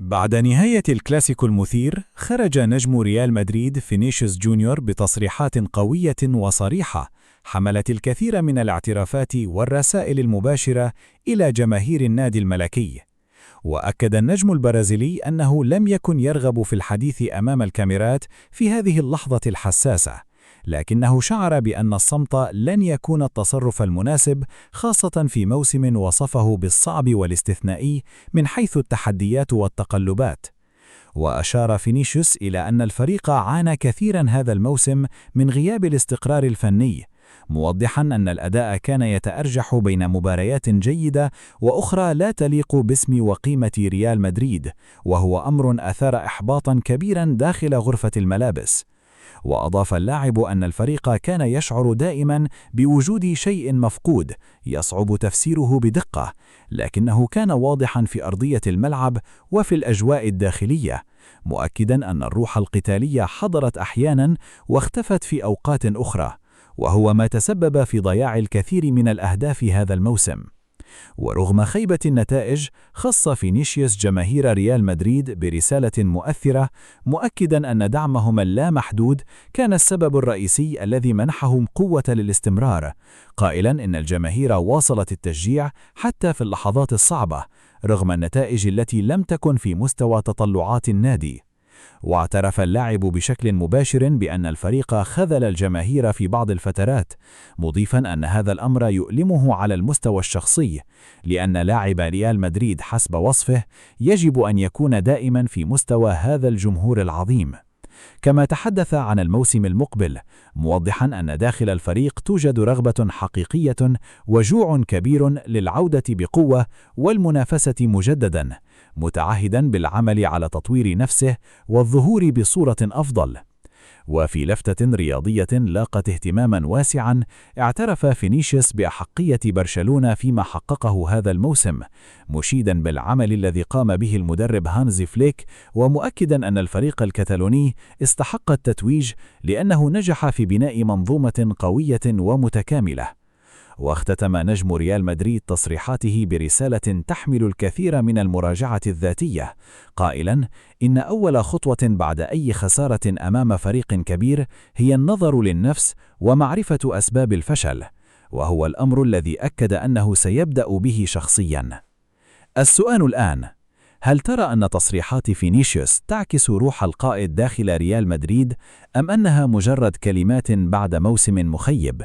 بعد نهاية الكلاسيكو المثير، خرج نجم ريال مدريد فينيسيوس جونيور بتصريحات قوية وصريحة حملت الكثير من الاعترافات والرسائل المباشرة إلى جماهير النادي الملكي. وأكد النجم البرازيلي أنه لم يكن يرغب في الحديث أمام الكاميرات في هذه اللحظة الحساسة، لكنه شعر بأن الصمت لن يكون التصرف المناسب، خاصة في موسم وصفه بالصعب والاستثنائي من حيث التحديات والتقلبات. وأشار فينيسيوس إلى أن الفريق عانى كثيرا هذا الموسم من غياب الاستقرار الفني، موضحا أن الأداء كان يتأرجح بين مباريات جيدة وأخرى لا تليق باسم وقيمة ريال مدريد، وهو أمر أثار إحباطا كبيرا داخل غرفة الملابس. وأضاف اللاعب أن الفريق كان يشعر دائما بوجود شيء مفقود يصعب تفسيره بدقة، لكنه كان واضحا في أرضية الملعب وفي الأجواء الداخلية، مؤكدا أن الروح القتالية حضرت أحيانا واختفت في أوقات أخرى، وهو ما تسبب في ضياع الكثير من الأهداف هذا الموسم. ورغم خيبة النتائج، خص فينيسيوس جماهير ريال مدريد برسالة مؤثرة، مؤكدا أن دعمهم اللامحدود كان السبب الرئيسي الذي منحهم قوة للاستمرار، قائلا إن الجماهير واصلت التشجيع حتى في اللحظات الصعبة رغم النتائج التي لم تكن في مستوى تطلعات النادي. واعترف اللاعب بشكل مباشر بأن الفريق خذل الجماهير في بعض الفترات، مضيفا أن هذا الأمر يؤلمه على المستوى الشخصي، لأن لاعب ريال مدريد حسب وصفه يجب أن يكون دائما في مستوى هذا الجمهور العظيم. كما تحدث عن الموسم المقبل، موضحا أن داخل الفريق توجد رغبة حقيقية وجوع كبير للعودة بقوة والمنافسة مجددا، متعهدا بالعمل على تطوير نفسه والظهور بصورة أفضل. وفي لفتة رياضية لاقت اهتماما واسعا، اعترف فينيسيوس بأحقية برشلونة فيما حققه هذا الموسم، مشيدا بالعمل الذي قام به المدرب هانز فليك، ومؤكدا أن الفريق الكتالوني استحق التتويج لأنه نجح في بناء منظومة قوية ومتكاملة. واختتم نجم ريال مدريد تصريحاته برسالة تحمل الكثير من المراجعة الذاتية، قائلا إن أول خطوة بعد أي خسارة أمام فريق كبير هي النظر للنفس ومعرفة أسباب الفشل، وهو الأمر الذي أكد أنه سيبدأ به شخصيا. السؤال الآن: هل ترى أن تصريحات فينيسيوس تعكس روح القائد داخل ريال مدريد، أم أنها مجرد كلمات بعد موسم مخيب؟